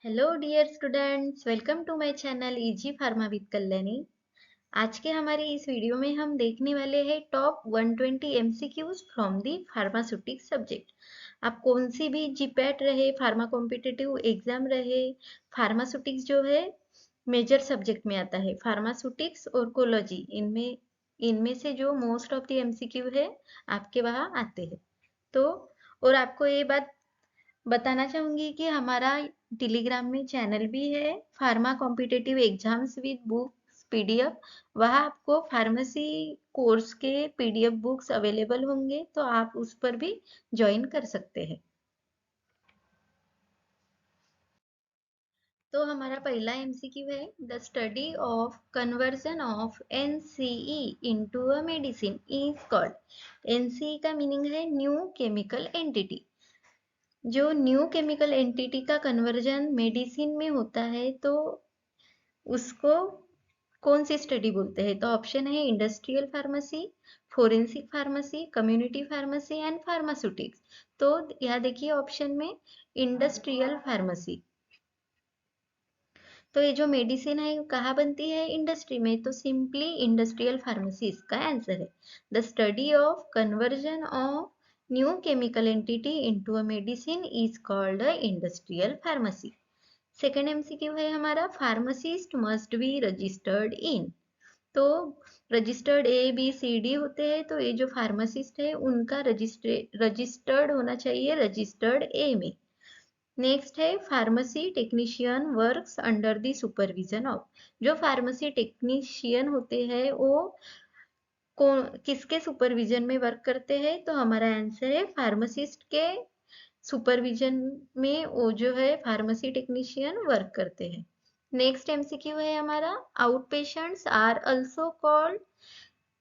Hello dear students, welcome to my channel easy pharma with Kalyani. आज के हमारी इस वीडियो में हम देखने वाले हैं top 120 MCQs from the pharmaceutics subject. आप कौन सी भी जीपैट रहे, फार्मा कॉम्पिटिटिव एग्जाम रहे, फार्मास्यूटिक्स जो है मेजर सब्जेक्ट में आता है। फार्मास्यूटिक्स और कोलॉजी इनमें इनमें से जो मोस्ट ऑफ द एमसीक्यू है आपके वहाँ आते हैं। तो और आपको ये बात बताना चाहूंगी कि हमारा टेलीग्राम में चैनल भी है, pharma competitive exams with books PDF. वहाँ आपको फार्मेसी कोर्स के पीडीएफ बुक्स अवेलेबल होंगे, तो आप उस पर भी ज्वाइन कर सकते हैं। तो हमारा पहला एमसीक्यू है, the study of conversion of NCE into a medicine is called. NCE का मीनिंग है न्यू केमिकल एंटिटी। जो न्यू केमिकल एंटिटी का कन्वर्जन मेडिसिन में होता है, तो उसको कौन सी स्टडी बोलते हैं? तो ऑप्शन है industrial pharmacy, forensic pharmacy, community pharmacy and pharmaceutics. तो यहाँ देखिए ऑप्शन में इंडस्ट्रियल फार्मेसी। तो ये जो मेडिसिन है कहाँ बनती है? इंडस्ट्री में, तो सिंपली इंडस्ट्रियल फार्मेसी इसका आंसर है। The study of conversion of new chemical entity into a medicine is called a industrial pharmacy. Second MCQ है हमारा, pharmacist must be registered in. तो registered A B C D होते हैं, तो ये जो फार्मासिस्ट है उनका रजिस्टर्ड होना चाहिए रजिस्टर्ड ए में। नेक्स्ट है, pharmacy technician works under the supervision of. जो फार्मेसी टेक्नीशियन होते हैं वो किसके सुपरविजन में वर्क करते हैं? तो हमारा आंसर है फार्मासिस्ट के सुपरविजन में वो जो है फार्मेसी टेक्नीशियन वर्क करते हैं। नेक्स्ट एमसीक्यू है हमारा, out patients are also called.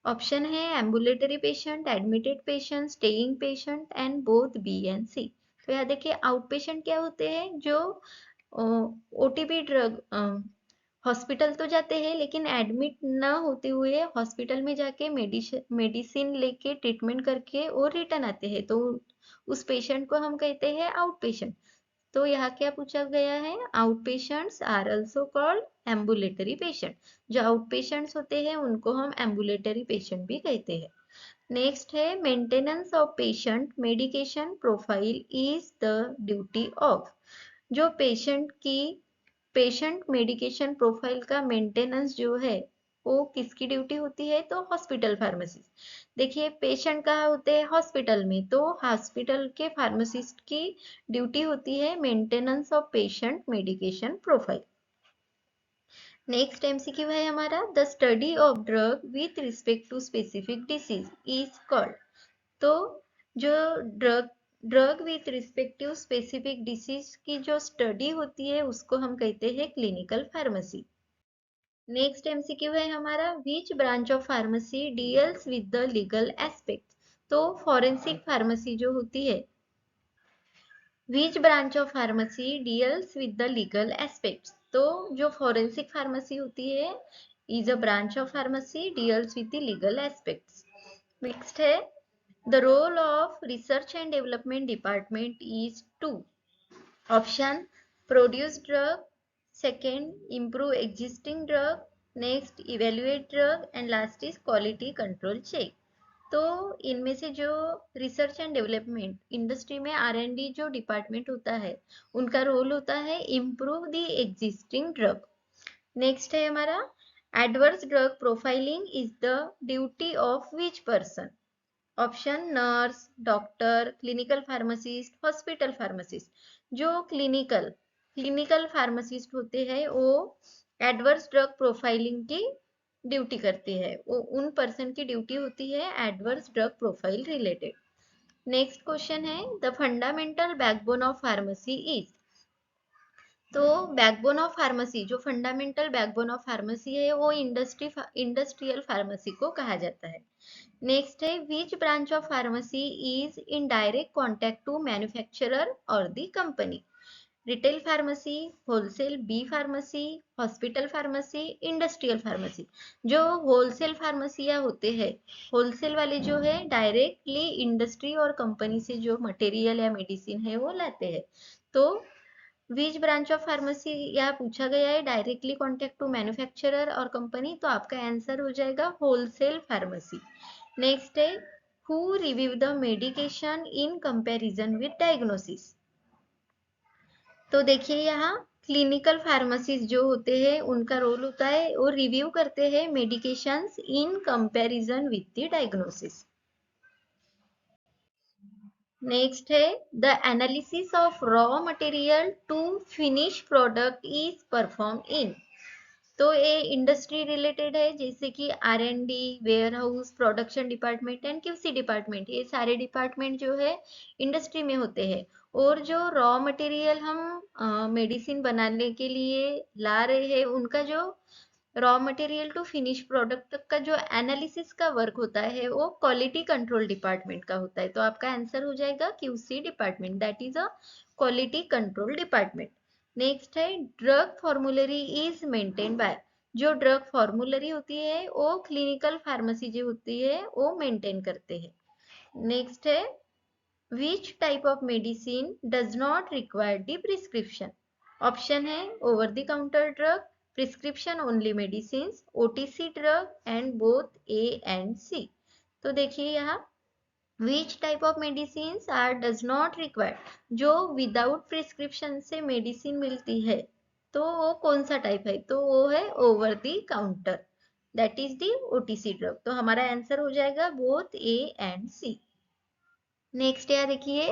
Option है ambulatory patient, admitted patient, staying patient and both B and C. तो यहाँ देखिए आउट पेशेंट क्या होते हैं? जो ओटीपी ड्रग हॉस्पिटल तो जाते हैं लेकिन एडमिट ना होते हुए हॉस्पिटल में जाके मेडिसिन लेके ट्रीटमेंट करके और रिटर्न आते हैं, तो उस पेशेंट को हम कहते हैं आउट पेशेंट। तो यहाँ क्या पूछा गया है? Out patients are also called ambulatory patient. जो आउट पेशेंट्स होते हैं उनको हम एम्बुलेटरी पेशेंट भी कहते हैं। नेक्स्ट है, maintenance of patient medication profile is the duty of. जो पेशेंट मेडिकेशन प्रोफाइल का मेंटेनेंस जो है वो किसकी ड्यूटी होती है? तो हॉस्पिटल फार्मेसिस्ट। देखिए पेशेंट कहाँ होते हैं? हॉस्पिटल में, तो हॉस्पिटल के फार्मासिस्ट की ड्यूटी होती है maintenance of patient medication profile. Next MCQ है हमारा, the study of drug with respect to specific disease is called. तो जो drug drug with respective specific disease की जो स्टडी होती है उसको हम कहते हैं क्लिनिकल फार्मेसी। नेक्स्ट एमसीक्यू है हमारा, which branch of pharmacy deals with the legal aspect. तो फॉरेंसिक फार्मेसी जो होती है, which branch of pharmacy deals with the legal aspects. तो जो फॉरेंसिक फार्मेसी होती है is a branch of pharmacy deals with the legal aspects. Next है, the role of research and development department is to. Option, produce drug, second improve existing drug, next evaluate drug and last is quality control check. तो इनमें से जो research and development industry में R&D जो department होता है उनका role होता है improve the existing drug. Next है हमारा, adverse drug profiling is the duty of which person. Option, nurse, doctor, clinical pharmacist, hospital pharmacist. जो क्लिनिकल फार्मासिस्ट होते हैं वो एडवर्स ड्रग प्रोफाइलिंग की ड्यूटी करते हैं, वो उन पर्सन की ड्यूटी होती है adverse drug profile related. Next question है, the fundamental backbone of pharmacy is. तो बैकबोन ऑफ फार्मेसी, जो फंडामेंटल बैकबोन ऑफ फार्मेसी है वो इंडस्ट्रियल फार्मेसी को कहा जाता है। नेक्स्ट है, which branch of pharmacy is in direct contact to manufacturer और the company. Retail pharmacy, wholesale B pharmacy, hospital pharmacy, industrial pharmacy. जो होलसेल फार्मेसिया होते हैं, होलसेल वाले जो है डायरेक्टली इंडस्ट्री और कंपनी से जो मटेरियल या मेडिसिन है वो लाते हैं। तो विच ब्रांच ऑफ फार्मेसी यहाँ पूछा गया है, डायरेक्टली कॉन्टेक्ट टू मैन्युफैक्चरर और कंपनी, तो आपका आंसर हो जाएगा होलसेल फार्मेसी। नेक्स्ट है who review the medication in comparison with diagnosis. तो देखिए यहाँ क्लिनिकल फार्मासिस्ट जो होते हैं उनका रोल होता है वो रिव्यू करते हैं medications in comparison with the diagnosis. Next है the analysis of raw material to finish product is perform in. तो ये इंडस्ट्री रिलेटेड है, जैसे कि R&D, warehouse, production department and QC department, ये सारे डिपार्टमेंट जो है इंडस्ट्री में होते हैं। और जो रॉ मटेरियल हम मेडिसिन बनाने के लिए ला रहे हैं उनका जो raw material to finish product तक का जो एनालिसिस का वर्क होता है वो क्वालिटी कंट्रोल डिपार्टमेंट का होता है। तो आपका आंसर हो जाएगा QC department, that is a quality control department. Next है drug formulary is maintain by. जो ड्रग फॉर्मुलरी होती है वो क्लिनिकल फार्मेसी जो होती है वो मेंटेन करते हैं। नेक्स्ट है which type of medicine does not require the prescription। Option है over the counter drug, prescription only medicine, OTC drug and both A and C। तो देखिए यहाँ which type of medicines are does not require, जो without prescription से medicine मिलती है तो वो कौन सा टाइप है, तो वो है over the counter, that is the OTC drug. तो हमारा आंसर हो जाएगा both A and C। Next यहाँ देखिए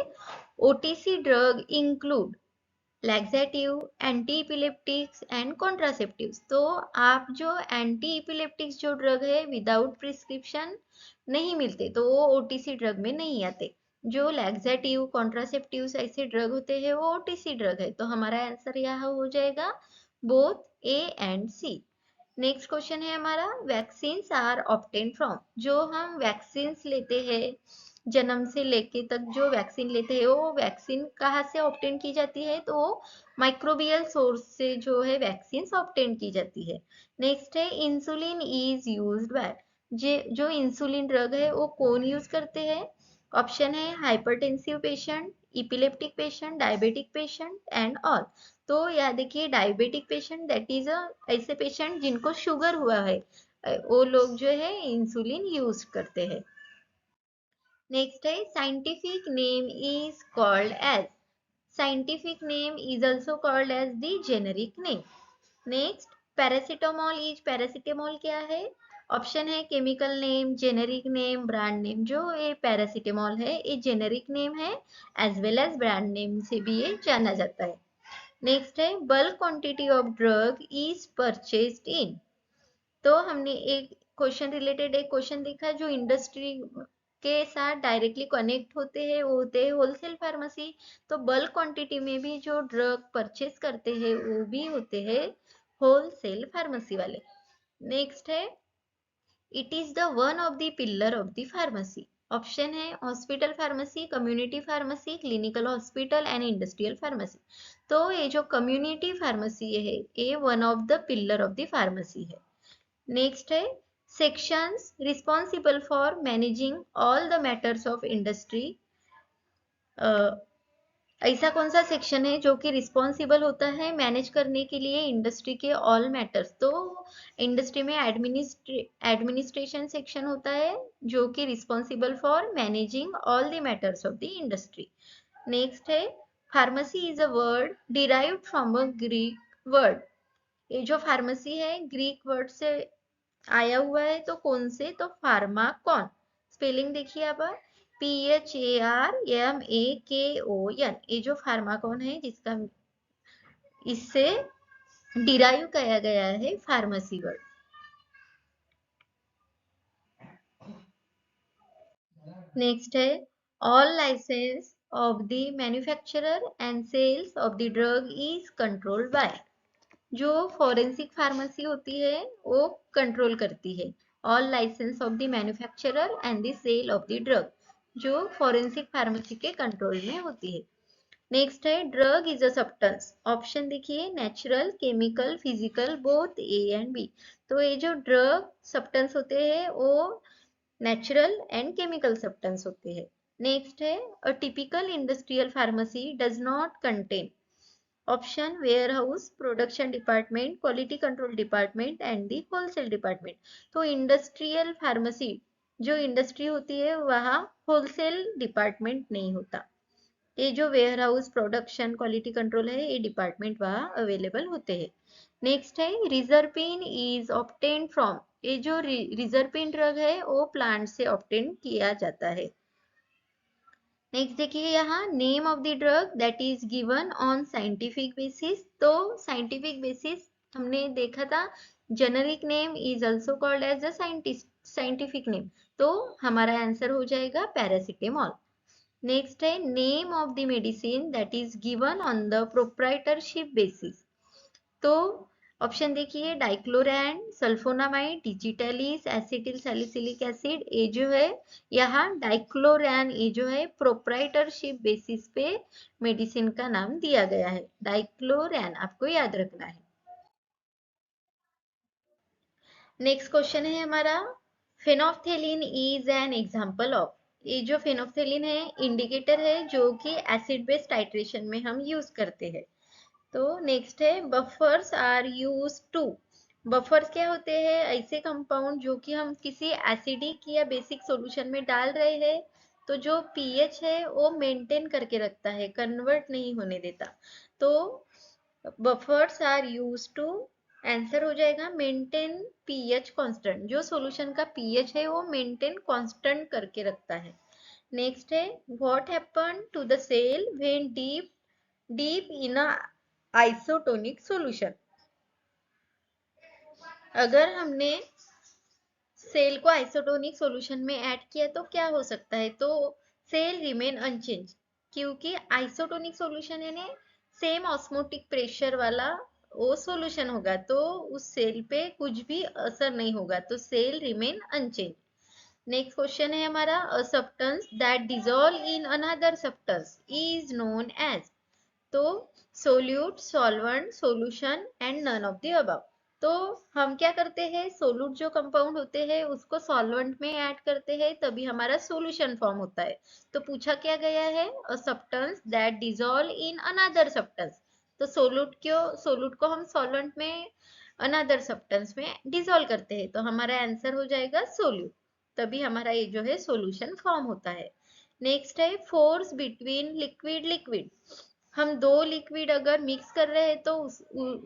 OTC drug include laxative, anti epileptics and contraceptives. तो आप जो एंटी इपिलेप्टिक्स जो ड्रग है विदाउट प्रिस्क्रिप्शन नहीं मिलते तो वो OTC ड्रग में नहीं आते। जो लैक्सेटिव, कॉन्ट्रासेप्टिव्स ऐसे ड्रग होते हैं वो OTC ड्रग है। तो हमारा आंसर यहाँ हो जाएगा both A and C। Next question है हमारा वैक्सीन आर ऑब्टेन फ्रॉम। जो हम वैक्सीन लेते हैं जन्म से लेके तक जो वैक्सीन लेते हैं वो वैक्सीन कहाँ से ऑब्टेन की जाती है, तो माइक्रोबियल सोर्स से जो है वैक्सीन ऑब्टेन की जाती है। नेक्स्ट है इंसुलिन इज यूज्ड बाय। जो इंसुलिन ड्रग है वो कौन यूज करते हैं। ऑप्शन है hypertensive patient, epileptic patient, diabetic patient and all. तो याद देखिए डायबिटिक पेशेंट दैट इज अ ऐसे पेशेंट जिनको शुगर हुआ है वो लोग जो है इंसुलिन यूज करते हैं। नेक्स्ट है scientific name is called as. Scientific name is also called as the generic name. Next paracetamol is, paracetamol क्या है। ऑप्शन है chemical name, generic name, brand name. जो ये पैरासिटामोल है ये जेनेरिक नेम है as well as brand name से भी ये जाना जाता है। नेक्स्ट है bulk quantity of drug is purchased in. तो हमने एक क्वेश्चन रिलेटेड एक क्वेश्चन देखा जो इंडस्ट्री के साथ डायरेक्टली कनेक्ट होते हैं वो होते हैं होलसेल फार्मेसी। तो बल्क क्वांटिटी में भी जो ड्रग परचेज करते हैं वो भी होते हैं होलसेल फार्मेसी वाले। नेक्स्ट है it is the one of the pillar of the pharmacy. Option है hospital pharmacy, community pharmacy, clinical hospital and industrial pharmacy. तो ये जो कम्युनिटी फार्मेसी है ये one of the pillar of the pharmacy है। Next है sections responsible for managing all the matters of industry. ऐसा कौन सा सेक्शन है जो कि रिस्पॉन्सिबल होता है मैनेज करने के लिए इंडस्ट्री के ऑल मैटर्स। तो इंडस्ट्री में एडमिनिस्ट्रेशन सेक्शन होता है जो कि responsible for managing all the matters of the industry. Next है pharmacy is a word derived from a Greek word. ये जो फार्मेसी है ग्रीक वर्ड से आया हुआ है, तो कौन से, तो फार्माकॉन। स्पेलिंग देखिए आप PHARMAKON। ये जो फार्माकॉन है जिसका इससे डिराइव किया गया है फार्मेसी वर्ड। नेक्स्ट है all licence of the manufacturer and sales of the drug is controlled by. जो फॉरेंसिक फार्मेसी होती है वो कंट्रोल करती है all licence of the manufacturer and the sale of the drug, जो फॉरेंसिक फार्मेसी के control में होती है। नेक्स्ट है drug is a substance. Option देखिए natural, chemical, physical, both A and B। तो ये जो ड्रग सब्सटेंस होते हैं वो नेचुरल एंड केमिकल सब्सटेंस होते हैं। नेक्स्ट है a typical industrial pharmacy does not contain. Option warehouse, production department, quality control department and the wholesale department. तो इंडस्ट्रियल फार्मेसी जो इंडस्ट्री होती है वहाँ होलसेल डिपार्टमेंट नहीं होता। ये जो warehouse, production, quality control है ये डिपार्टमेंट वहाँ अवेलेबल होते हैं। नेक्स्ट है रिजर्पिन इज ऑब्टेन फ्रॉम, ये जो रिजर्पिन ड्रग है वो प्लांट से ऑब्टेन किया जाता है। नेक्स्ट देखिए यहाँ name of the drug that is given on scientific basis. तो साइंटिफिक बेसिस हमने देखा था generic name is also called as a scientific name, तो हमारा आंसर हो जाएगा पैरासिटामोल। नेक्स्ट है name of the medicine that is given on the proprietorship basis. तो ऑप्शन देखिए dichloran, sulphonamide, digitalis, acetyl salicylic acid. ये जो है यहाँ डाइक्लोरैन ये जो है प्रोप्राइटरशिप बेसिस पे मेडिसिन का नाम दिया गया है, डाइक्लोरैन आपको याद रखना है। नेक्स्ट क्वेश्चन है हमारा फेनोफ्थेलिन इज एन एग्जांपल ऑफ। ये जो फेनोफ्थेलिन है इंडिकेटर है जो कि एसिड बेस टाइट्रेशन में हम यूज करते हैं। तो नेक्स्ट है buffers are use to. Buffers क्या होते हैं? ऐसे कंपाउंड जो कि हम किसी एसिडिक या बेसिक सॉल्यूशन में डाल रहे हैं तो जो पीएच है वो मेंटेन करके रखता है, कन्वर्ट नहीं होने देता। तो buffers are use to, answer हो जाएगा मेंटेन पीएच कांस्टेंट। जो सॉल्यूशन का पीएच है वो मेंटेन कांस्टेंट करके रखता है। नेक्स्ट है what happen to the cell when deep in a isotonic solution. अगर हमने सेल को आइसोटोनिक सॉल्यूशन में ऐड किया तो क्या हो सकता है? तो सेल रिमेन अनचेंज, क्योंकि आइसोटोनिक सॉल्यूशन यानी सेम ऑस्मोटिक प्रेशर वाला वो सॉल्यूशन होगा, तो उस सेल पे कुछ भी असर नहीं होगा, तो cell remain unchanged. Next question है हमारा a substance that dissolve in another substance is known as. तो solute, solvent, solution and none of the above. तो हम क्या करते हैं, सोल्यूट जो कंपाउंड होते हैं उसको सॉल्वेंट में ऐड करते हैं तभी हमारा सॉल्यूशन फॉर्म होता है। तो पूछा क्या गया है अ substance that dissolve in another substance. तो सोल्यूट को हम सॉल्वेंट में अनदर सब्सटेंस में डिसॉल्व करते हैं तो हमारा आंसर हो जाएगा सोल्यूट, तभी हमारा ये जो है सॉल्यूशन फॉर्म होता है। नेक्स्ट है फोर्स बिटवीन लिक्विड लिक्विड। हम दो लिक्विड अगर मिक्स कर रहे हैं तो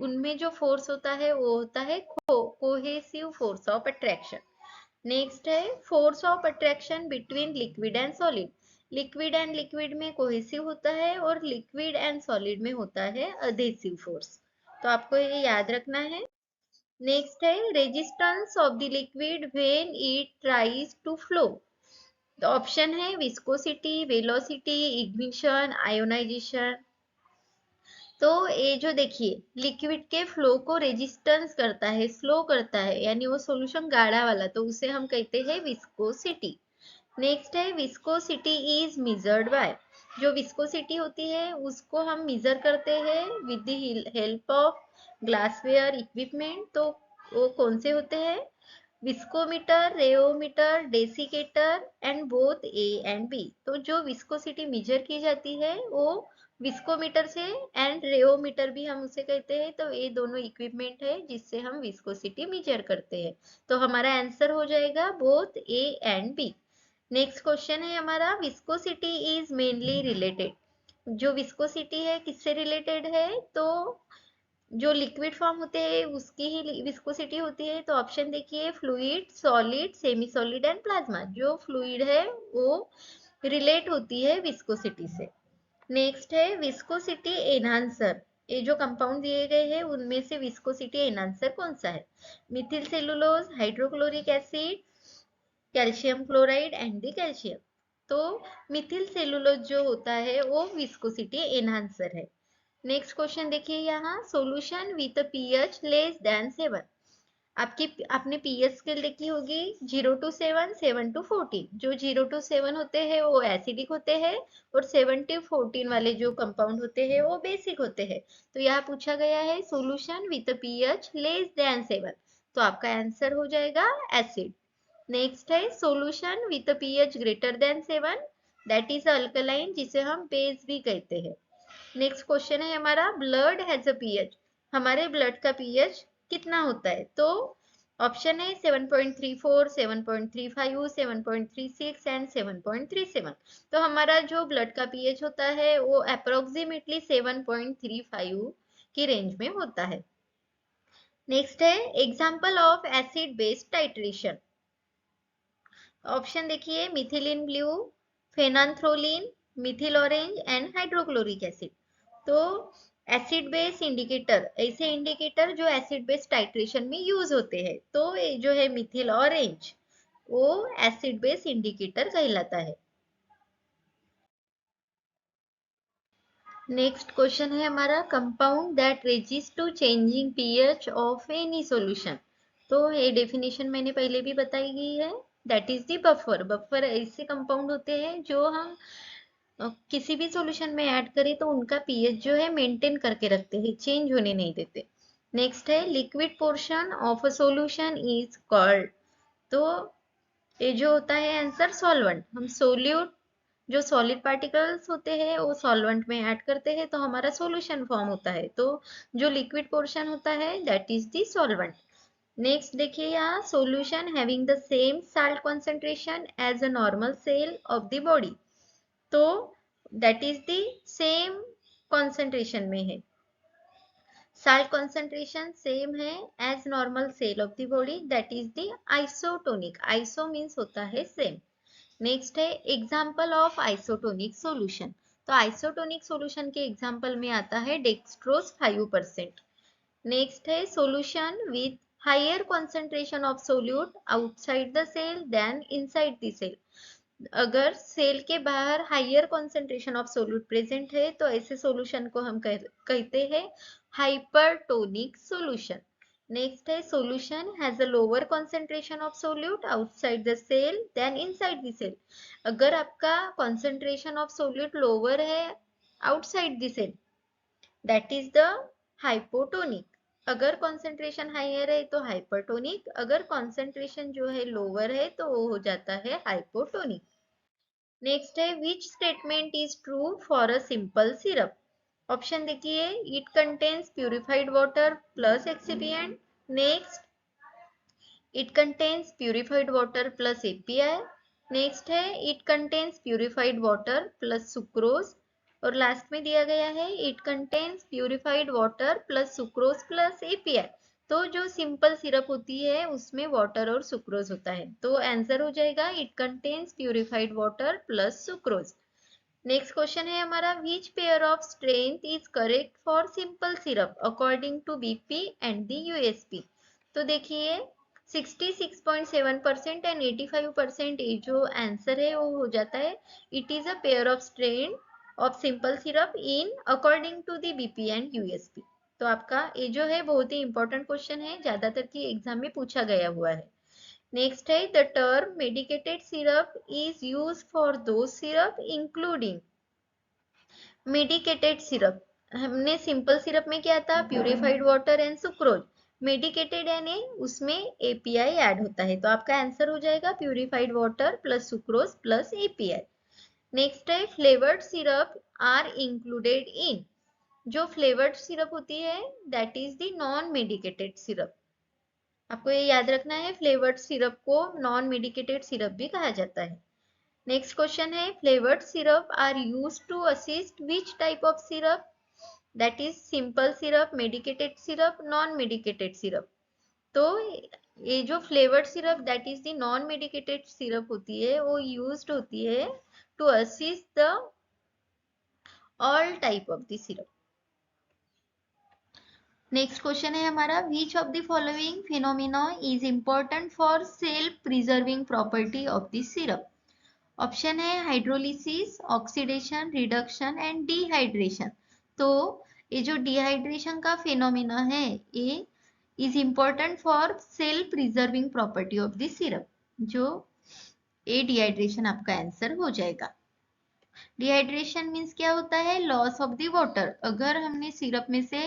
उनमें जो फोर्स होता है वो होता है cohesive force of attraction. Next है force of attraction between liquid and solid. Liquid and liquid में कोहेसिव होता है और लिक्विड एंड सॉलिड में होता है अधेसिव फोर्स, तो आपको ये याद रखना है। नेक्स्ट है resistance of the liquid when it tries to flow. तो ऑप्शन है विस्कोसिटी, वेलोसिटी, इग्निशन, आयोनाइजेशन। तो ये जो देखिए लिक्विड के फ्लो को रेजिस्टेंस करता है, स्लो करता है, यानी वो सॉल्यूशन गाढ़ा वाला, तो उसे हम कहते हैं विस्कोसिटी। नेक्स्ट है विस्कोसिटी इज मेजर्ड बाय। जो विस्कोसिटी होती है उसको हम मेजर करते हैं with the help of glassware equipment. तो वो कौन से होते हैं? Viscometer, rheometer, desiccator and both A and B. तो जो विस्कोसिटी मेजर की जाती है वो विस्कोमीटर से, एंड रेओमीटर भी हम उसे कहते हैं, तो ये दोनों इक्विपमेंट है जिससे हम विस्कोसिटी मेजर करते हैं। तो हमारा आंसर हो जाएगा both A and B. Next question है हमारा विस्कोसिटी इज मेनली रिलेटेड। जो विस्कोसिटी है किससे रिलेटेड है? तो जो लिक्विड फॉर्म होते हैं उसकी ही विस्कोसिटी होती है। तो ऑप्शन देखिए fluid, solid, semi solid and plasma. जो फ्लूइड है वो रिलेट होती है विस्कोसिटी से। नेक्स्ट है विस्कोसिटी एनहांसर। ये जो कंपाउंड दिए गए हैं उनमें से विस्कोसिटी एनहांसर कौन सा है? Mithil cellulose, hydrochloric acid, calcium chloride and the calcium. तो मिथिल सेलुलोज जो होता है वो विस्कोसिटी एनहांसर है। नेक्स्ट क्वेश्चन देखिए यहाँ solution with pH less than 7। आपने पीएच स्केल देखी होगी 0 to 7, 7 to 14। जो 0 to 7 होते हैं वो एसिडिक होते हैं और 7 to 14 वाले जो कंपाउंड होते हैं वो बेसिक होते हैं। तो यहाँ पूछा गया है solution with pH less than 7, तो आपका आंसर हो जाएगा एसिड। नेक्स्ट है solution with pH greater than 7, that is alkaline जिसे हम बेस भी कहते हैं। नेक्स्ट क्वेश्चन है हमारा, ब्लड हैज अ पीएच, हमारे ब्लड का पीएच कितना होता है? तो ऑप्शन है 7.34, 7.35, 7.36 एंड 7.37। तो हमारा जो ब्लड का पीएच होता है वो अप्रोक्सीमेटली 7.35 की रेंज में होता है। नेक्स्ट है example of acid base titration. Option देखिए, methylene blue, phenanthroline, methyl orange and hydrochloric acid. तो एसिड बेस इंडिकेटर, ऐसे इंडिकेटर जो एसिड बेस टाइट्रेशन में यूज होते हैं, तो ये जो है मिथिल ऑरेंज, वो एसिड बेस इंडिकेटर कहलाता है। नेक्स्ट क्वेश्चन है हमारा, compound that resist to changing pH of any solution. तो ये डेफिनेशन मैंने पहले भी बताई गई है, that is the buffer. Buffer ऐसे कंपाउंड होते हैं जो हम किसी भी सॉल्यूशन में ऐड करें तो उनका पीएच जो है मेंटेन करके रखते हैं, चेंज होने नहीं देते। नेक्स्ट है liquid portion of a solution is called. तो ये जो होता है आंसर सॉल्वेंट। हम सोल्यूट, जो सॉलिड पार्टिकल्स होते हैं वो सॉल्वेंट में ऐड करते हैं तो हमारा सॉल्यूशन फॉर्म होता है, तो जो लिक्विड पोर्शन होता है that is the solvent. Next देखिए यहाँ, solution having the same salt concentration as a normal cell of the body. तो that is the same concentration में है, साल्ट कंसंट्रेशन सेम है as normal cell of the body, that is the isotonic. Iso means होता है same. Next है example of isotonic solution. तो isotonic solution के example में आता है डेक्सट्रोज 5%। नेक्स्ट है solution with higher concentration of solute outside the cell than inside the cell। अगर सेल के बाहर higher concentration of solute present है तो ऐसे सॉल्यूशन को हम कहते हैं हाइपरटोनिक सॉल्यूशन। नेक्स्ट है solution has a lower concentration of solute outside the cell than inside the cell। अगर आपका concentration of solute लोअर है outside the cell, that is the hypotonic. अगर कॉन्सेंट्रेशन हाइयर है तो हाइपरटोनिक, अगर concentration जो है लोअर है तो वो हो जाता है हाइपोटोनिक। नेक्स्ट है which statement is true for a simple syrup. Option देखिए, it contains purified water plus excipient. Next, it contains purified water plus API. Next है it contains purified water plus sucrose. और last में दिया गया है it contains purified water plus sucrose plus API. तो जो simple syrup होती है उसमें वाटर और सुक्रोज होता है, तो आंसर हो जाएगा it contains purified water plus sucrose. Next question है हमारा, which pair of strength is correct for simple syrup according to BP and the USP. तो देखिए 66.7% एंड 85% ये जो आंसर है वो हो जाता है, it is a pair of strain of simple syrup in according to the BP and USP. तो आपका ये जो है बहुत ही इंपॉर्टेंट क्वेश्चन है, ज्यादातर की एग्जाम में पूछा गया हुआ है। नेक्स्ट है the term medicated syrup is use for दो सिरप इंक्लूडिंग। मेडिकेटेड सिरप, हमने सिंपल सिरप में क्या था, purified water and sucrose. Medicated यानी उसमें एपीआई ऐड होता है, तो आपका आंसर हो जाएगा purified water plus sucrose plus API. Next है flavoured syrup are included in. जो फ्लेवर्ड सिरप होती है that is the non medicated syrup. आपको ये याद रखना है, फ्लेवर्ड सिरप को नॉन मेडिकेटेड सिरप भी कहा जाता है। नेक्स्ट क्वेश्चन है, flavoured syrup are use to assist which type of syrup, that is simple syrup, medicated syrup, non medicated syrup. तो ये जो flavoured syrup that is the non medicated syrup होती है वो यूज्ड होती है to assist the all type of the syrup. Next question है हमारा, which of the following phenomena is important for cell preserving property of the syrup. Option है hydrolysis, oxidation, reduction and dehydration. तो ये जो dehydration का phenomena है ये is important for cell preserving property of the syrup. जो ए dehydration आपका आंसर हो जाएगा। डिहाइड्रेशन मीन्स क्या होता है, लॉस ऑफ द वाटर। अगर हमने सिरप में से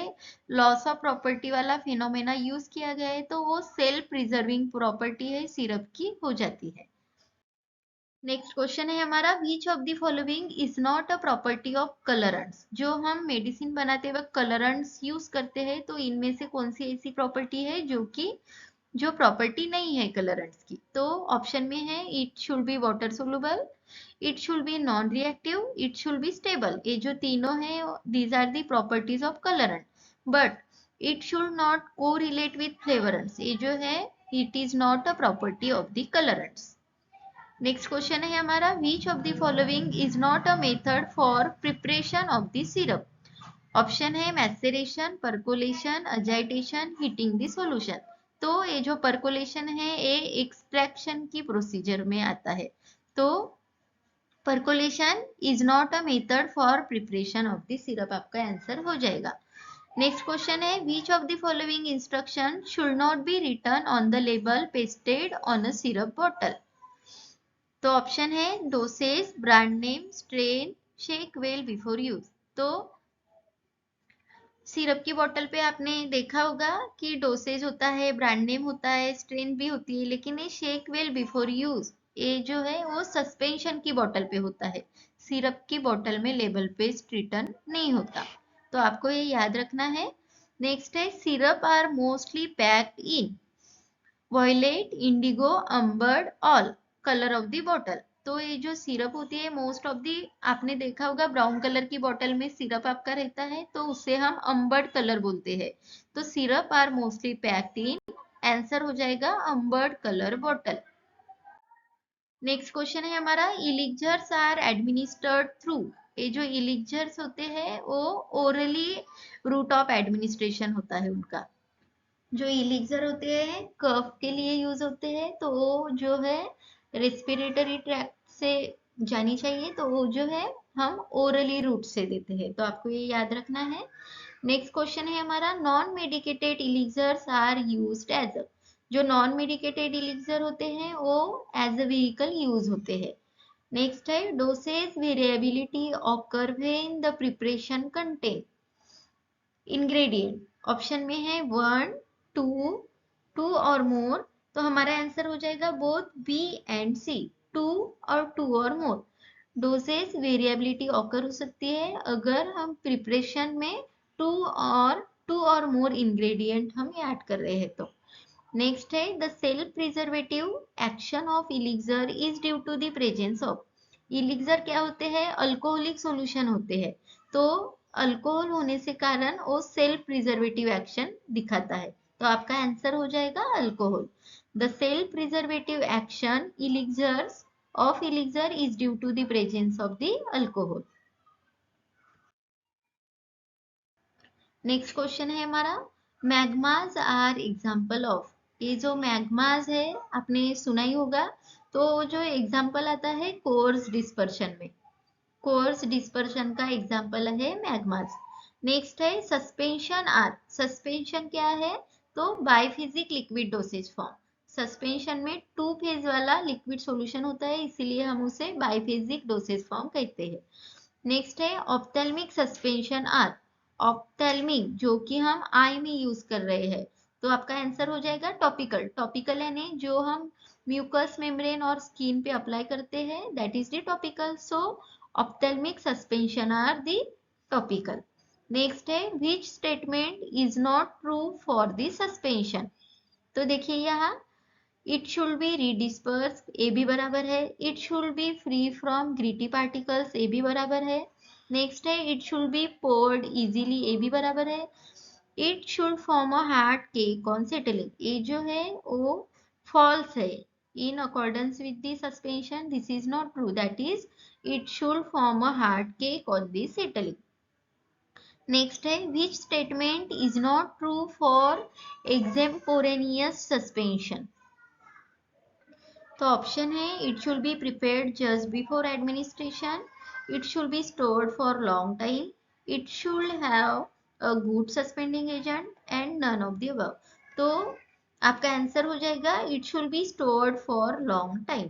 लॉस ऑफ प्रॉपर्टी वाला फिनोमेना यूज किया गया है तो वो सेल प्रिजर्विंग प्रॉपर्टी है सिरप की हो जाती है। नेक्स्ट क्वेश्चन है हमारा, which of the following is not a property of colourants. जो हम मेडिसिन बनाते वक्त कलरेंट्स यूज करते हैं, तो इनमें से कौन सी ऐसी प्रॉपर्टी है जो प्रॉपर्टी नहीं है कलरेंट्स की। तो ऑप्शन में है, it should be water soluble, it should be non reactive, it should be stable. ये जो तीनों है, these are the properties of colourant, but it should not correlate with flavourants. ये जो है, it is not a property of the colourants. Next question है हमारा, which of the following is not a method for preparation of the syrup. Option है maceration, percolation, agitation, heating the solution. तो ये जो percolation है, ये extraction की procedure में आता है। तो percolation is not a method for preparation of the syrup, आपका आंसर हो जाएगा। नेक्स्ट क्वेश्चन है, which of the following instruction should not be written on the label pasted on a syrup bottle. तो option है dosage, brand name, strain, shake well before use. तो syrup की बोतल पे आपने देखा होगा कि डोसेज होता है, ब्रांड नेम होता है, स्ट्रेन भी होती है, लेकिन ये शेक वेल बिफोर यूज, ये जो है वो सस्पेंशन की बोतल पे होता है। सिरप की बोतल में लेबल पे रिटर्न नहीं होता, तो आपको ये याद रखना है। नेक्स्ट है, syrup are mostly packed in violet, indigo, amber, all colour of the bottle. तो ये जो सिरप होती है, मोस्ट ऑफ दी, आपने देखा होगा ब्राउन कलर की बॉटल में सिरप आपका रहता है, तो उसे हम अम्बर्ड कलर बोलते हैं। तो syrup are mostly packed in, answer हो जाएगा ambered colour bottle. Next question है हमारा, इलिक्जर्स आर एडमिनिस्टर्ड थ्रू। ये जो इलिक्जर्स होते हैं वो ओरली रूट ऑफ एडमिनिस्ट्रेशन होता है उनका। जो इलिक्सर होते हैं कफ के लिए यूज होते हैं, तो वो जो है रेस्पिरेटरी ट्रैक्ट से जानी चाहिए, तो वो जो है हम ओरली रूट से देते हैं, तो आपको ये याद रखना है। नेक्स्ट क्वेश्चन है हमारा, non medicated elixirs are used as, जो नॉन मेडिकेटेड इलिक्सर होते हैं वो एज अ व्हीकल यूज होते हैं। नेक्स्ट है, dosage variability occur when the preparation contain ingredient. Option में है 1, 2, 2 और मोर। तो हमारा आंसर हो जाएगा बोथ बी एंड सी, 2 और 2 और मोर। डोसेज वेरिएबिलिटी ऑकर हो सकती है अगर हम प्रिपरेशन में 2 और मोर इंग्रेडिएंट हम ऐड कर रहे हैं तो। नेक्स्ट है, the self preservative action of elixir is due to the presence of. Elixir क्या होते हैं, अल्कोहलिक सॉल्यूशन होते हैं, तो अल्कोहल होने से कारण वो सेल्फ प्रिजर्वेटिव एक्शन दिखाता है, तो आपका आंसर हो जाएगा alcohol. The self preservative action elixirs of elixir is due to the presence of the alcohol. Next question है हमारा, मैग्मास आर एग्जाम्पल ऑफ। ये जो मैग्मास है आपने सुना ही होगा, तो जो एग्जाम्पल आता है कोर्स डिस्पर्शन में, कोर्स डिस्पर्शन का एग्जाम्पल है मैग्मास। नेक्स्ट है सस्पेंशन आर। सस्पेंशन क्या है, तो बाइफिजिक लिक्विड डोसेज फॉर्म। सस्पेंशन में 2 फेज वाला लिक्विड सॉल्यूशन होता है, इसीलिए हम उसे बाइफेजिक डोसेज फॉर्म कहते हैं। नेक्स्ट है ऑप्थेल्मिक सस्पेंशन आर। ऑप्थेल्मिक जो कि हम आई में यूज कर रहे हैं, तो आपका आंसर हो जाएगा टॉपिकल। टॉपिकल यानी जो हम म्यूकस मेम्ब्रेन और स्किन पे अप्लाई करते हैं, that is the topical. So ophthalmic suspension are the topical. Next है, which statement is not true for the suspension. तो देखिए यहाँ, it should be redisperse, A भी बराबर है। It should be free from gritty particles, A भी बराबर है। नेक्स्ट है, it should be poured easily, A भी बराबर है। It should form a hard cake on settling, ये जो है वो फॉल्स है। In accordance with the suspension this is not true, that is it should form a hard cake on the settling. Next है, which statement is not true for extemporaneous suspension. तो option है, it should be prepared just before administration, it should be stored for long time, it should have a good suspending agent, and none of the above. तो आपका answer हो जाएगा it should be stored for long time.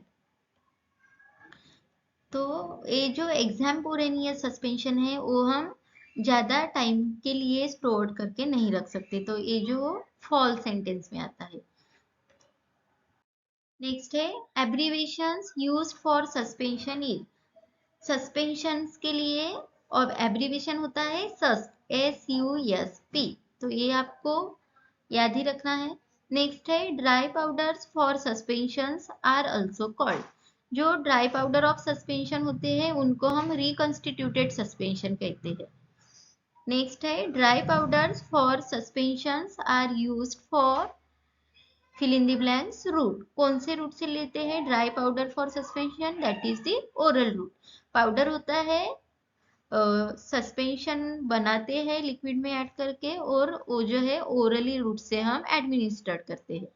तो ये जो एग्जाम्पोरेनियस suspension है वो हम ज्यादा टाइम के लिए स्टोर करके नहीं रख सकते, तो ये जो फॉल्स सेंटेंस में आता है। नेक्स्ट है abbreviations used for suspension is, suspension के लिए और एब्रीविएशन होता है सस्प, SUSP, तो ये आपको याद ही रखना है। नेक्स्ट है dry powders for suspensions are also called, जो ड्राई पाउडर ऑफ सस्पेंशन होते हैं उनको हम रिकंस्टिट्यूटेड सस्पेंशन कहते हैं। नेक्स्ट है dry powders for suspensions are used for fill in the blanks route, कौन से रूट से लेते हैं dry powder for suspension, that is the oral route. Powder होता है सस्पेंशन बनाते हैं लिक्विड में ऐड करके, और वो जो है ओरली रूट से हम एडमिनिस्टर करते हैं।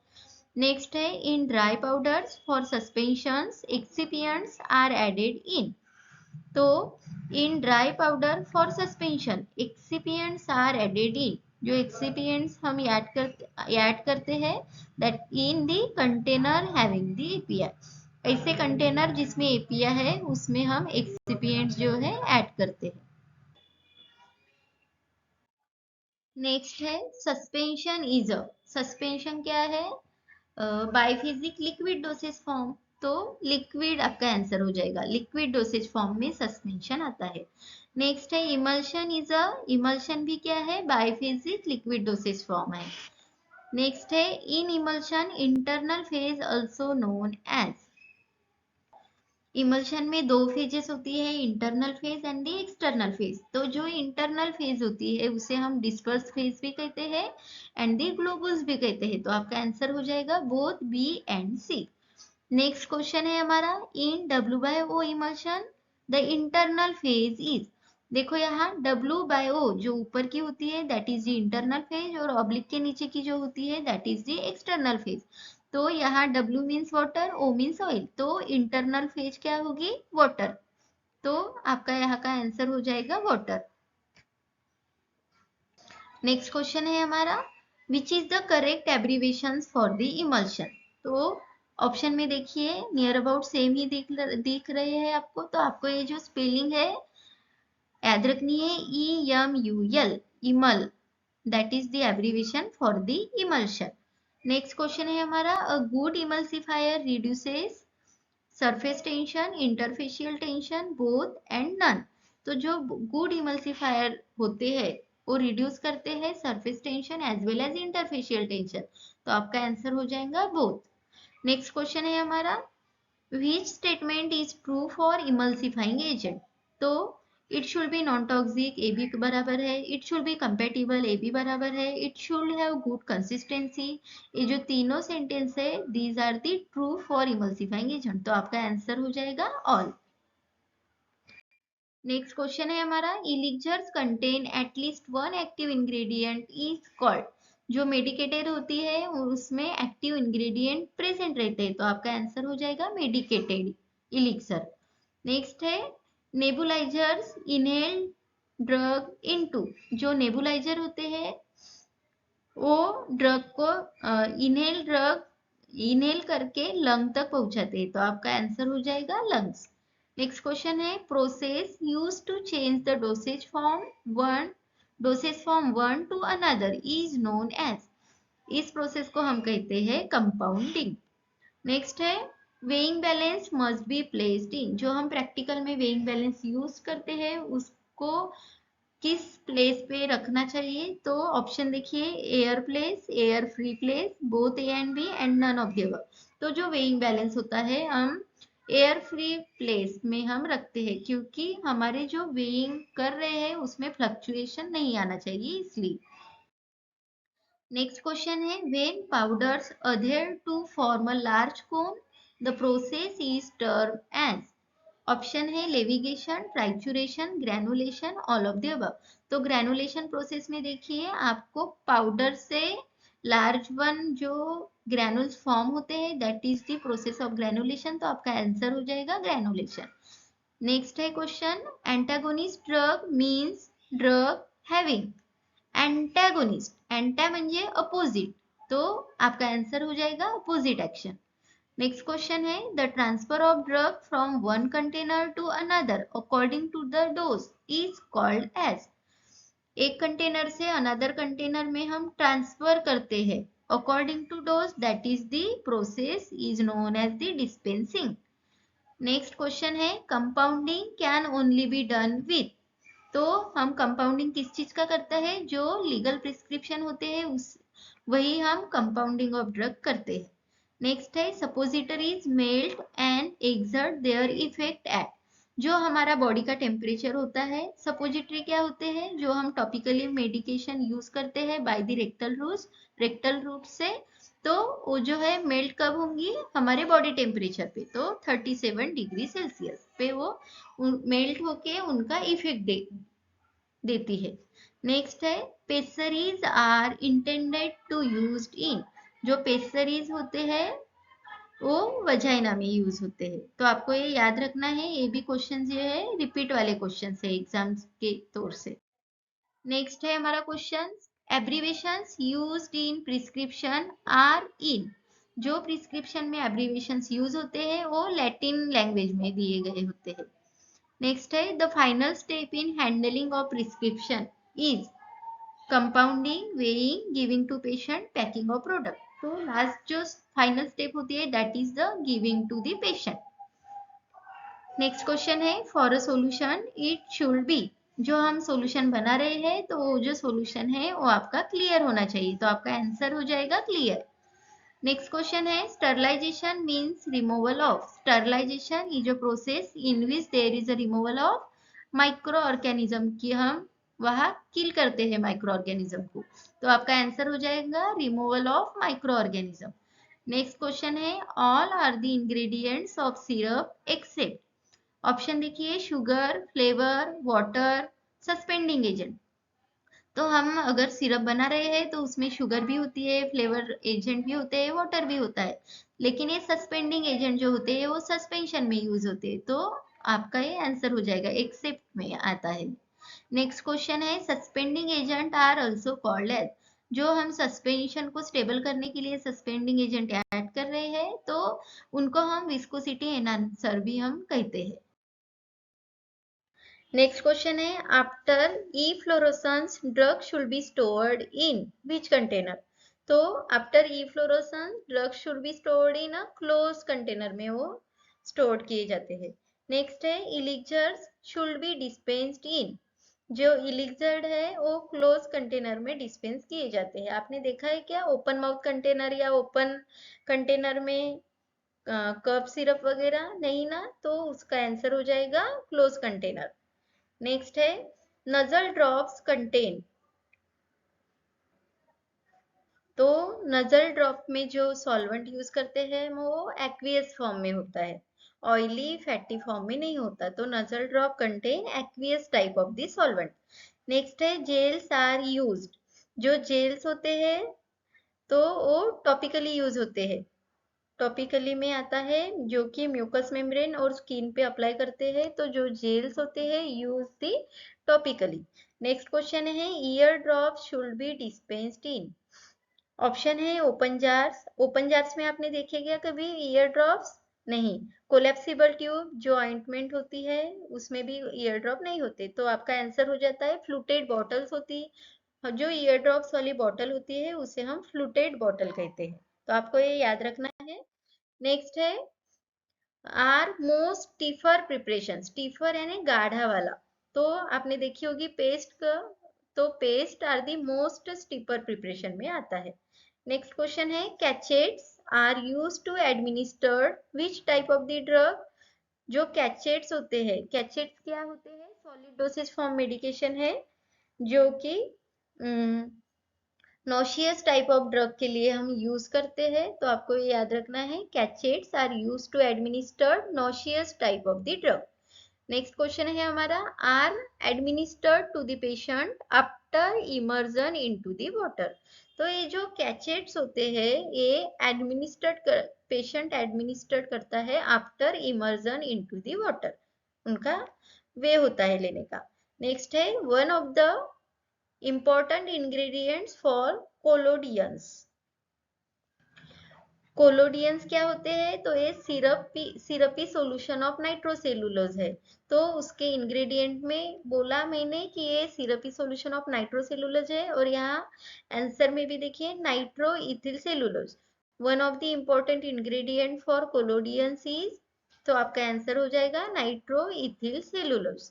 नेक्स्ट है in dry powders for suspensions excipients are added in, तो in dry powder for suspension excipients are added in, जो एक्सिपिएंट्स हम ऐड करते हैं that in the container having the API, ऐसे कंटेनर जिसमें एपीआई है उसमें हम एक्सिपिएंट्स जो है ऐड करते हैं। नेक्स्ट है सस्पेंशन इज अ, सस्पेंशन क्या है, बाइफिजिक लिक्विड डोसेज फॉर्म, तो लिक्विड आपका आंसर हो जाएगा, लिक्विड डोसेज फॉर्म में सस्पेंशन आता है। नेक्स्ट है इमल्शन इज अ, इमल्शन भी क्या है, बाइफिजिक लिक्विड डोसेज फॉर्म है। नेक्स्ट है in emulsion internal phase also known as, emulsion में दो फेजेस होती है, internal phase and the external phase, तो जो इंटरनल फेज होती है उसे हम डिस्पर्स फेज भी कहते हैं एंड दी ग्लोबुल्स भी कहते हैं, तो आपका आंसर हो जाएगा both B and C. Next question है हमारा in W/O emulsion the internal phase is, देखो यहाँ W/O जो ऊपर की होती है that is the internal phase, और ऑब्लिक के नीचे की जो होती है that is the external phase, तो यहाँ W means water, O means oil, तो इंटरनल फेज क्या होगी, वाटर, तो आपका यहाँ का आंसर हो जाएगा वाटर। नेक्स्ट क्वेश्चन है हमारा which is the correct abbreviation for the emulsion, तो ऑप्शन में देखिए नियर अबाउट सेम ही दिख रहे हैं आपको, तो आपको ये जो स्पेलिंग है याद रखनी है, EMUL, emul, that is the abbreviation for the emulsion. Next question है हमारा a good emulsifier reduces surface tension, interfacial tension, both and none, तो जो गुड इमल्सिफायर होते हैं वो रिड्यूस करते हैं surface tension as well as interfacial tension, तो आपका आंसर हो जाएगा बोथ। नेक्स्ट क्वेश्चन है हमारा which statement is true for emulsifying agent, तो it should be non toxic, ए भी बराबर है, it should be compatible, ए भी बराबर है, it should have good consistency, ये जो तीनों सेंटेंस है these are the true for emulsifying agent, तो आपका आंसर हो जाएगा all। नेक्स्ट क्वेश्चन है हमारा elixirs contain at least one active ingredient is called, जो मेडिकेटेड होती है उसमें एक्टिव इंग्रेडिएंट प्रेजेंट रहते हैं, तो आपका आंसर हो जाएगा मेडिकेटेड इलिक्सर। नेक्स्ट है नेबुलाइजर्स इनहेल ड्रग इनटू, जो नेबुलाइजर होते हैं वो ड्रग को इनहेल करके लंग तक पहुंचाते हैं, तो आपका आंसर हो जाएगा लंग्स। नेक्स्ट क्वेश्चन है process use to change the dosage from one to another is known as, इस प्रोसेस को हम कहते हैं कंपाउंडिंग। नेक्स्ट है weighing balance must be placed in, जो हम प्रैक्टिकल में वेइंग बैलेंस यूज करते हैं उसको किस प्लेस पे रखना चाहिए, तो ऑप्शन देखिए air place, air free place, both A and B and none of the above, तो जो वेइंग बैलेंस होता है हम एयर फ्री प्लेस में हम रखते हैं, क्योंकि हमारे जो वेइंग कर रहे हैं उसमें फ्लक्चुएशन नहीं आना चाहिए इसलिए। नेक्स्ट क्वेश्चन है when powders adhere to form a large cone the process is term as, option है levigation, trituration, granulation, all of the above, तो ग्रेनुलेशन प्रोसेस में देखिए आपको पाउडर से लार्ज वन जो ग्रेनुल्स फॉर्म होते हैं that is the process of granulation, तो आपका आंसर हो जाएगा ग्रेनुलेशन। नेक्स्ट है question antagonist drug means drug having, antagonist, anta म्हणजे अपोजिट, तो आपका आंसर हो जाएगा अपोजिट एक्शन। नेक्स्ट क्वेश्चन है the transfer of drug from one container to another according to the dose is called as, एक container से another container में हम ट्रांसफर करते हैं according to dose, that is the process is known as the dispensing. Next question है compounding can only be done with, तो हम compounding किस चीज का करता है, जो लीगल प्रिस्क्रिप्शन होते हैं उस वही हम कंपाउंडिंग ऑफ ड्रग करते हैं. नेक्स्ट है suppositories melt and exert their effect at, जो हमारा बॉडी का टेम्परेचर होता है. सपोजिटरी क्या होते हैं, जो हम टॉपिकली मेडिकेशन यूज करते हैं बाय द रेक्टल रूट से, तो वो जो है मेल्ट कब होंगी, हमारे बॉडी टेम्परेचर पे, तो 37 डिग्री सेल्सियस पे वो मेल्ट होके उनका इफेक्ट देती है. नेक्स्ट है pessaries are intended to use in, जो पेसरीज होते हैं वो वजाइना में यूज होते हैं. तो आपको ये याद रखना है, ये भी क्वेश्चन जो है रिपीट वाले क्वेश्चन है एग्जाम्स के तौर से. नेक्स्ट है हमारा question abbreviations used in prescription are in, जो प्रिस्क्रिप्शन में एब्रीवेशंस यूज होते हैं वो लैटिन लैंग्वेज में दिए गए होते हैं. नेक्स्ट है the final step in handling of prescription is compounding, weighing, giving to patient, packing of product. तो लास्ट जो फाइनल स्टेप होती है that is the giving to the patient. Next question है for a solution it should be, जो हम solution बना रहे हैं तो वो जो सॉल्यूशन है वो आपका क्लियर होना चाहिए, तो आपका आंसर हो जाएगा क्लियर. नेक्स्ट क्वेश्चन है sterilization means removal of, sterilization is a process in which there is a removal of micro organism, की हम वहां किल करते हैं माइक्रो ऑर्गेनिज्म को, तो आपका आंसर हो जाएगा removal of micro organism. Next question है all are the ingredients of syrup except, option देखिए sugar, flavour, water, suspending agent. तो हम अगर सिरप बना रहे हैं तो उसमें शुगर भी होती है, फ्लेवर एजेंट भी होते हैं, वाटर भी होता है, लेकिन ये सस्पेंडिंग एजेंट जो होते हैं वो सस्पेंशन में यूज होते हैं, तो आपका ये आंसर हो जाएगा एक्सेप्ट में आता है. नेक्स्ट क्वेश्चन है suspending agent are also called as, जो हम सस्पेंशन को स्टेबल करने के लिए सस्पेंडिंग एजेंट ऐड कर रहे हैं तो उनको हम विस्कोसिटी एनहांसर भी हम कहते हैं. नेक्स्ट क्वेश्चन है after efflorescence drug should be stored in which container, तो after efflorescence drug should be stored in a close container में वो स्टोर किए जाते हैं. नेक्स्ट है elixirs should be dispensed in, जो इलिक्जर्ड है वो क्लोज कंटेनर में डिस्पेंस किए जाते हैं. आपने देखा है क्या ओपन माउथ कंटेनर या ओपन कंटेनर में कप सिरप वगैरह नहीं ना, तो उसका आंसर हो जाएगा क्लोज कंटेनर. नेक्स्ट है नजल ड्रॉप्स कंटेन, तो नजल ड्रॉप में जो सॉल्वेंट यूज करते हैं वो एक्वियस फॉर्म में होता है, ऑयली फैटी फॉर्म में नहीं होता, तो nasal drop contain aqueous type of the solvent. Next है जेल्स आर यूज्ड, जो जेल्स होते हैं तो वो टॉपिकली यूज होते हैं, टॉपिकली में आता है जो कि म्यूकस मेम्ब्रेन और स्किन पे अप्लाई करते हैं, तो जो जेल्स होते हैं use the topically. Next question है ear drop should be dispensed in, option है ओपन जार्स, ओपन जार्स में आपने देखे क्या कभी ईयर ड्रॉप्स, नहीं. कोलेप्सिबल ट्यूब जो ऑइंटमेंट होती है उसमें भी ईयर ड्रॉप नहीं होते, तो आपका आंसर हो जाता है फ्लूटेड बॉटल्स होती, जो ईयर ड्रॉप्स वाली बॉटल होती है उसे हम फ्लूटेड बॉटल कहते हैं, तो आपको ये याद रखना है. नेक्स्ट है आर मोस्ट स्टीफर प्रिपरेशन, स्टीफर यानी गाढ़ा वाला, तो आपने देखी होगी पेस्ट का, तो paste are the most stiffer preparation में आता है. नेक्स्ट क्वेश्चन है cachets are use to administered which type of the drug, जो कैचेट्स होते हैं, कैचेट्स क्या होते हैं, सॉलिड डोसेज फॉर्म मेडिकेशन है जो कि नोशियस टाइप ऑफ ड्रग के लिए हम यूज करते हैं, तो आपको ये याद रखना है cachets are use to administered nauseous type of the drug. Next question है हमारा are administered to the patient after immersion into the water, तो ये जो कैचेट्स होते हैं ये पेशेंट एडमिनिस्टर्ड करता है after immersion into the water, उनका वे होता है लेने का. नेक्स्ट है one of the important ingredients for collodions, कोलोडियंस क्या होते हैं? तो ये सिरपी सॉल्यूशन ऑफ नाइट्रोसेलुलोज है। तो उसके इंग्रेडिएंट में बोला मैंने कि ये सिरपी सॉल्यूशन ऑफ नाइट्रोसेलुलोज है, और यहाँ आंसर में भी देखिए nitro ethyl cellulose one of the important ingredient for collodions is, तो आपका आंसर हो जाएगा नाइट्रो इथिल सेलुलोज।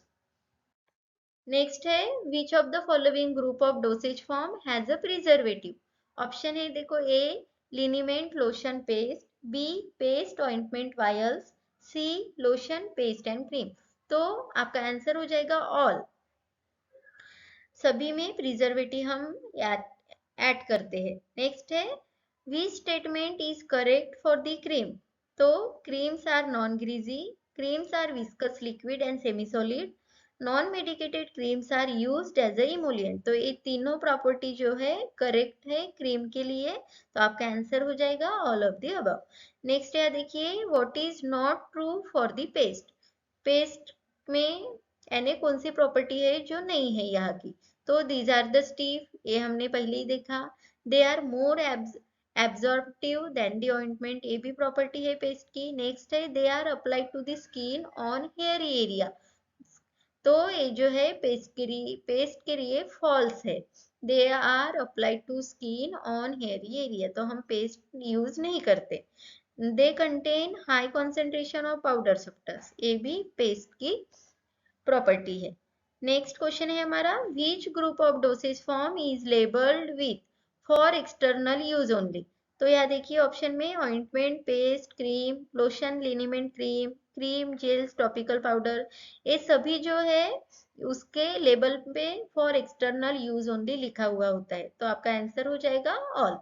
नेक्स्ट है which of the following group of dosage form has a preservative. Option है देखो, A liniment lotion paste, B paste ointment vials, C lotion paste and cream. तो आपका answer हो जाएगा all. सभी में preservative हम ऐड करते हैं। नेक्स्ट है which statement is correct for the cream. तो creams are non greasy, creams are viscous liquid and semi solid, non medicated creams are used as a emollient. तो ये तीनों प्रॉपर्टी जो है करेक्ट है क्रीम के लिए, तो आपका आंसर हो जाएगा all of the above. Next है देखिए what is not true for the paste. Paste में यानी कौन सी प्रॉपर्टी है जो नहीं है यहाँ की। तो दीज आर द स्टीफ, ये हमने पहले ही देखा। They are more absorptive than the ointment, ये भी प्रॉपर्टी है पेस्ट की। नेक्स्ट है they are applied to the skin on hair area. तो ये जो है पेस्ट के लिए फॉल्स है। They are applied to skin on hair area, तो हम पेस्ट यूज नहीं करते। They contain high concentration of powder substance, ये भी पेस्ट की प्रॉपर्टी है। नेक्स्ट क्वेश्चन है हमारा which group of dosage form is labelled with for external use only. तो यहाँ देखिए ऑप्शन में ointment, paste, cream, lotion, liniment cream, cream, gels, topical powder, ये सभी जो है उसके लेबल पे फॉर एक्सटर्नल यूज ओनली लिखा हुआ होता है, तो आपका आंसर हो जाएगा ऑल।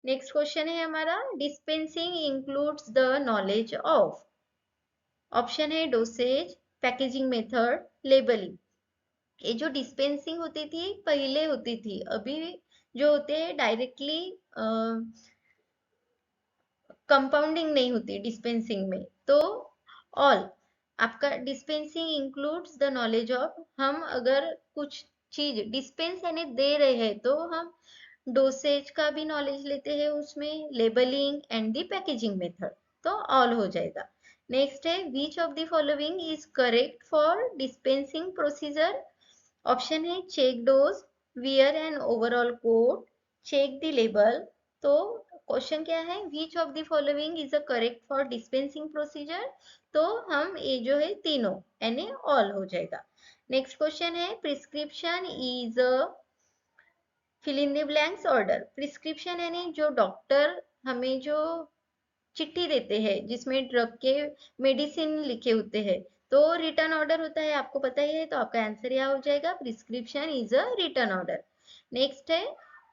नेक्स्ट क्वेश्चन है हमारा dispensing includes the knowledge of. Option है डोसेज, पैकेजिंग मेथड, लेबलिंग। ये जो डिस्पेंसिंग होती थी पहले होती थी, अभी जो होते हैं डायरेक्टली कंपाउंडिंग नहीं होती डिस्पेंसिंग में। तो ऑल आपका dispensing includes the knowledge of, हम अगर कुछ चीज डिस्पेंस यानी दे रहे हैं तो हम डोसेज का भी नॉलेज लेते हैं उसमें, labelling and the packaging method, तो ऑल हो जाएगा। नेक्स्ट है which of the following is correct for dispensing procedure. Option है check dose, wear an overall coat, check the label. तो क्वेश्चन क्या है which of the following is a correct for dispensing procedure, तो हम ये जो है तीनों यानी ऑल हो जाएगा। नेक्स्ट क्वेश्चन है prescription is a fill in the blanks order. Prescription यानी जो डॉक्टर हमें जो चिट्ठी देते हैं जिसमें ड्रग के मेडिसिन लिखे होते हैं, तो रिटर्न ऑर्डर होता है, आपको पता ही है, तो आपका आंसर यहाँ हो जाएगा prescription is a written order. Next है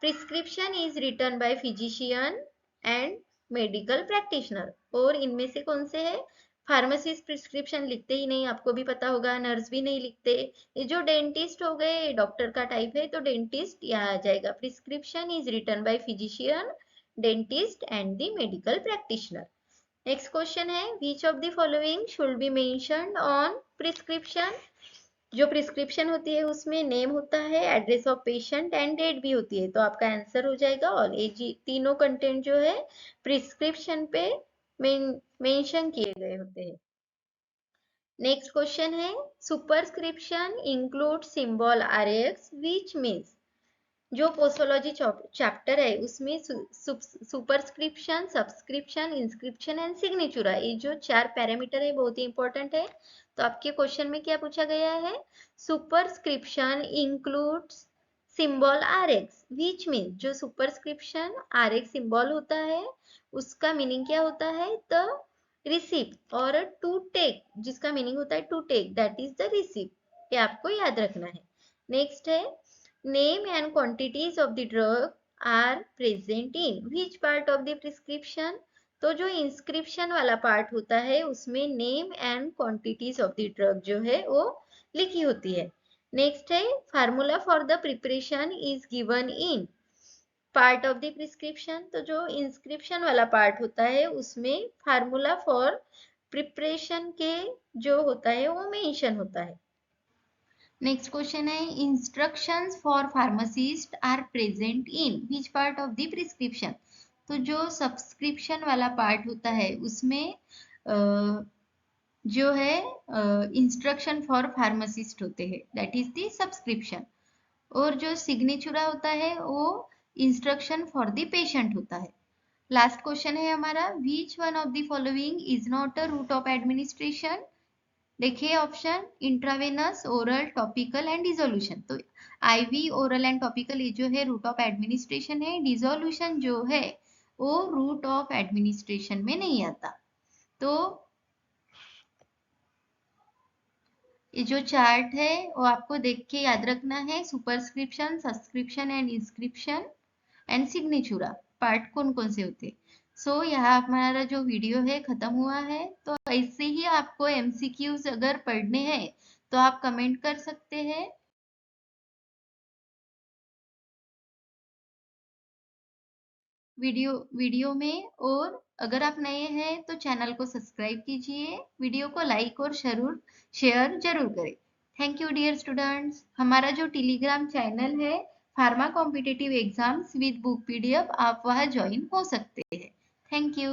prescription is written by physician and medical practitioner, और इनमें से कौन से है? फार्मासिस्ट प्रिस्क्रिप्शन लिखते ही नहीं, आपको भी पता होगा, नर्स भी नहीं लिखते। ये जो डेंटिस्ट हो गए डॉक्टर का टाइप है, तो डेंटिस्ट यहाँ आ जाएगा। Prescription is written by physician, dentist and the medical practitioner. Next question है which of the following should be mentioned on prescription. जो प्रिस्क्रिप्शन होती है उसमें नेम होता है, address of patient and date भी होती है, तो आपका आंसर हो जाएगा ऑल। ये तीनों कंटेंट जो है प्रिस्क्रिप्शन पे मेंशन किए गए होते हैं। नेक्स्ट क्वेश्चन है superscription include symbol RX which means. जो पोस्टोलॉजी चैप्टर है उसमें सुपरस्क्रिप्शन, सब्सक्रिप्शन, इंस्क्रिप्शन एंड सिग्नेचुरा, ये जो 4 पैरामीटर है बहुत ही इंपॉर्टेंट है। तो आपके क्वेश्चन में क्या पूछा गया है? Superscription includes symbol RX which mean, जो सुपरस्क्रिप्शन RX सिंबल होता है उसका मीनिंग क्या होता है? द रिसिप्ट, और टू टेक जिसका मीनिंग होता है to take, that is the receipt, ये आपको याद रखना है। नेक्स्ट है name and quantities of the drug are present in which part of the prescription। तो जो इंस्क्रिप्शन वाला पार्ट होता है उसमें name and quantities of the drug जो है वो लिखी होती है। नेक्स्ट है formula for the preparation is given in part of the prescription. तो जो इंस्क्रिप्शन वाला पार्ट होता है उसमें फार्मूला फॉर प्रिपरेशन के जो होता है वो मेंशन होता है। नेक्स्ट क्वेश्चन है instructions for pharmacist are present in which part of the prescription. तो जो सब्सक्रिप्शन वाला पार्ट होता है उसमें जो है इंस्ट्रक्शन फॉर फार्मासिस्ट होते हैं, दैट इज द सब्सक्रिप्शन। और जो सिग्नेचुरा होता है वो इंस्ट्रक्शन फॉर द पेशेंट होता है। लास्ट क्वेश्चन है हमारा, which one of the following is not a route of administration. देखिए option, intravenous, oral, topical and dissolution. तो आईवी, ओरल एंड टॉपिकल ये जो है रूट ऑफ एडमिनिस्ट्रेशन है। डिसोल्यूशन जो है वो रूट ऑफ एडमिनिस्ट्रेशन में नहीं आता। तो ये जो चार्ट है वो आपको देख के याद रखना है। Superscription, subscription and inscription and signatura part कौन कौन से होते। सो यहाँ हमारा जो वीडियो है खत्म हुआ है। तो ऐसे ही आपको एमसीक्यूज अगर पढ़ने हैं तो आप कमेंट कर सकते हैं वीडियो में। और अगर आप नए हैं तो चैनल को सब्सक्राइब कीजिए, वीडियो को लाइक और शेयर जरूर करें। Thank you dear students. हमारा जो टेलीग्राम चैनल है pharma competitive exams with book PDF, आप वहाँ ज्वाइन हो सकते हैं। Thank you.